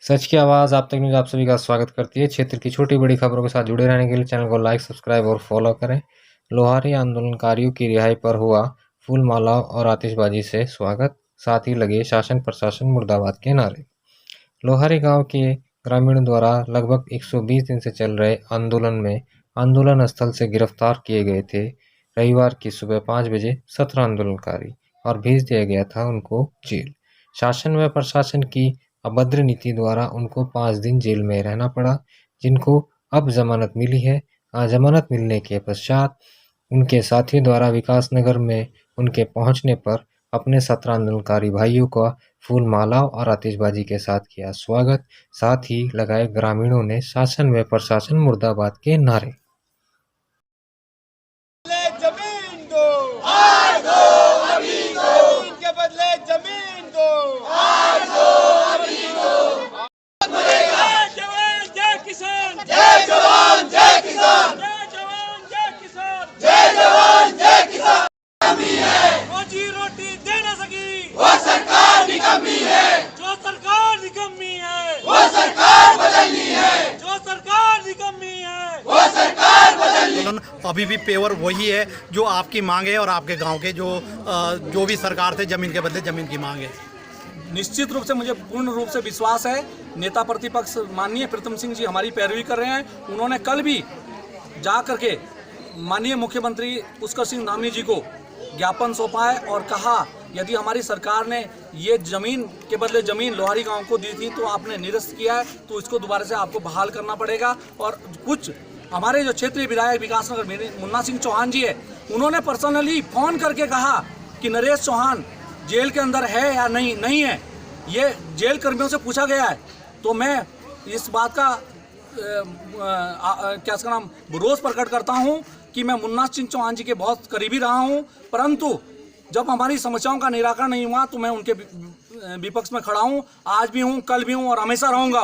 सच की आवाज़ आप तक न्यूज़ आप सभी का स्वागत करती है। क्षेत्र की छोटी-बड़ी खबरों के साथ जुड़े रहने के लिए चैनल को लाइक, सब्सक्राइब और फॉलो करें। लोहारी आंदोलनकारियों की रिहाई पर हुआ फूल मालाओं और आतिशबाजी से स्वागत, साथ ही लगे शासन प्रशासन मुर्दाबाद के नारे। लोहारी गांव के ग्रामीणों द्वारा लगभग 120 दिन से चल रहे आंदोलन में आंदोलन स्थल से गिरफ्तार किए गए थे। रविवार की सुबह 5 बजे 17 आंदोलनकारी और भेज दिया गया था उनको जेल। शासन व प्रशासन की अभद्र नीति द्वारा उनको 5 दिन जेल में रहना पड़ा, जिनको अब जमानत मिली है। जमानत मिलने के पश्चात उनके साथियों द्वारा विकासनगर में उनके पहुंचने पर अपने 17 आंदोलनकारी भाइयों का फूल मालाओं और आतिशबाजी के साथ किया स्वागत, साथ ही लगाए ग्रामीणों ने शासन व प्रशासन मुर्दाबाद के नारे। जमीन दो, आज दो, अभी दो, जमीन के बदले जमीन दो, आज दो, अभी दो। जय जवान जय किसान, जय जवान जय किसान, जय जवान जय किसान, जय जवान जय किसान। कमी है रोजी रोटी दे न सकी, वो सरकार निकम्मी है, जो सरकार निकम्मी है, वो सरकार बदलनी है, जो सरकार निकम्मी है, वो सरकार बदलनी है। अभी भी पेवर वही है जो आपकी मांग है और आपके गांव के जो भी सरकार थे जमीन के बदले जमीन की मांग है। निश्चित रूप से मुझे पूर्ण रूप से विश्वास है, नेता प्रतिपक्ष माननीय प्रीतम सिंह जी हमारी पैरवी कर रहे हैं। उन्होंने कल भी जा करके माननीय मुख्यमंत्री पुष्कर सिंह धामी जी को ज्ञापन सौंपा है और कहा यदि हमारी सरकार ने ये जमीन के बदले जमीन लोहारी गांव को दी थी तो आपने निरस्त किया है, तो इसको दोबारा से आपको बहाल करना पड़ेगा। और कुछ हमारे जो क्षेत्रीय विधायक विकासनगर मुन्ना सिंह चौहान जी है, उन्होंने पर्सनली फ़ोन करके कहा कि नरेश चौहान जेल के अंदर है या नहीं है, ये जेल कर्मियों से पूछा गया है। तो मैं इस बात का क्या इसका नाम रोष प्रकट करता हूं कि मैं मुन्ना सिंह चौहान जी के बहुत करीबी रहा हूं, परंतु जब हमारी समस्याओं का निराकरण नहीं हुआ तो मैं उनके विपक्ष में खड़ा हूं, आज भी हूं, कल भी हूं और हमेशा रहूंगा।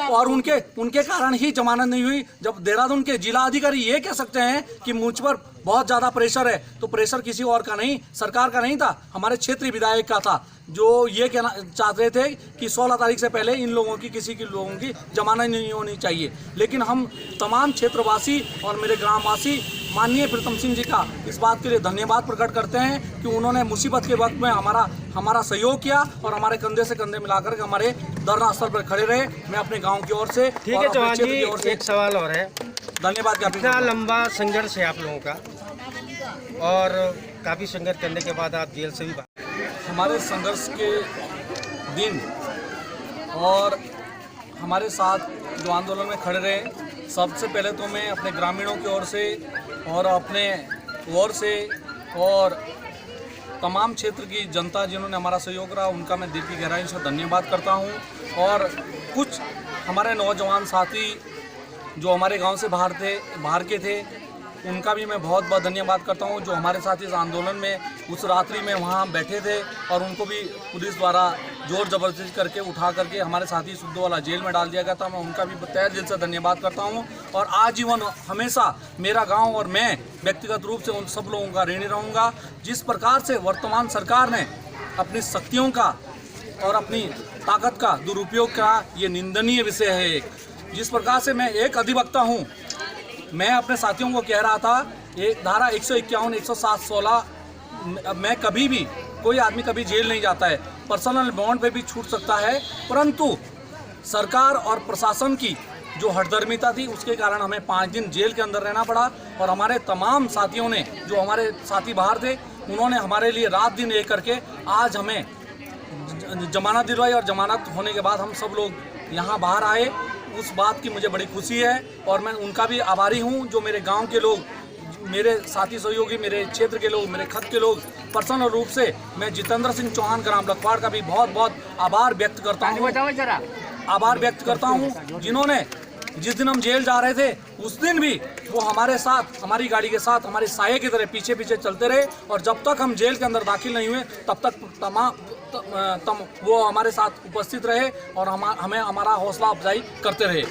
और उनके कारण ही जमानत नहीं हुई। जब देहरादून के जिला अधिकारी ये कह सकते हैं कि मुझ पर बहुत ज़्यादा प्रेशर है, तो प्रेशर किसी और का नहीं, सरकार का नहीं था, हमारे क्षेत्रीय विधायक का था, जो ये कहना चाहते थे कि 16 तारीख से पहले इन लोगों की किसी लोगों की जमानत नहीं होनी चाहिए। लेकिन हम तमाम क्षेत्रवासी और मेरे ग्रामवासी माननीय प्रीतम सिंह जी का इस बात के लिए धन्यवाद प्रकट करते हैं कि उन्होंने मुसीबत के वक्त में हमारा सहयोग किया और हमारे कंधे से कंधे मिलाकर के हमारे धरना स्थल पर खड़े रहे। मैं अपने गांव की ओर से ठीक है चौहान जी, एक सवाल और है। धन्यवाद ज्ञापित। इतना लंबा संघर्ष है आप लोगों का और काफ़ी संघर्ष करने के बाद आप जेल से भी हमारे संघर्ष के दिन और हमारे साथ जो आंदोलन में खड़े रहे, सबसे पहले तो मैं अपने ग्रामीणों की ओर से और अपने ओर से और तमाम क्षेत्र की जनता जिन्होंने हमारा सहयोग रहा, उनका मैं दिल की गहराई से धन्यवाद करता हूं। और कुछ हमारे नौजवान साथी जो हमारे गांव से बाहर के थे, उनका भी मैं बहुत बहुत धन्यवाद करता हूं, जो हमारे साथ इस आंदोलन में उस रात्रि में वहां बैठे थे और उनको भी पुलिस द्वारा जोर जबरदस्ती करके उठा करके हमारे साथी सुद्धोवाला जेल में डाल दिया गया था। मैं उनका भी तहे दिल से धन्यवाद करता हूं और आजीवन हमेशा मेरा गांव और मैं व्यक्तिगत रूप से उन सब लोगों का ऋणी रहूँगा। जिस प्रकार से वर्तमान सरकार ने अपनी शक्तियों का और अपनी ताकत का दुरुपयोग करा, ये निंदनीय विषय है। जिस प्रकार से मैं एक अधिवक्ता हूँ, मैं अपने साथियों को कह रहा था, एक धारा 151, 107, 16 मैं कभी भी कोई आदमी कभी जेल नहीं जाता है, पर्सनल बॉन्ड पे भी छूट सकता है, परंतु सरकार और प्रशासन की जो हठधर्मिता थी उसके कारण हमें 5 दिन जेल के अंदर रहना पड़ा। और हमारे तमाम साथियों ने, जो हमारे साथी बाहर थे, उन्होंने हमारे लिए रात दिन एक करके आज हमें जमानत दिलवाई और जमानत होने के बाद हम सब लोग यहाँ बाहर आए। उस बात की मुझे बड़ी खुशी है और मैं उनका भी आभारी हूँ, जो मेरे गांव के लोग, मेरे साथी सहयोगी, मेरे क्षेत्र के लोग, मेरे खत के लोग, पर्सनल रूप से मैं जितेंद्र सिंह चौहान ग्राम लखवाड़ का भी बहुत बहुत आभार व्यक्त करता हूँ, जिन्होंने जिस दिन हम जेल जा रहे थे उस दिन भी वो हमारे साथ, हमारी गाड़ी के साथ, हमारे साये की तरह पीछे पीछे चलते रहे और जब तक हम जेल के अंदर दाखिल नहीं हुए तब तक वो हमारे साथ उपस्थित रहे और हमें हमारा हौसला अफजाई करते रहे।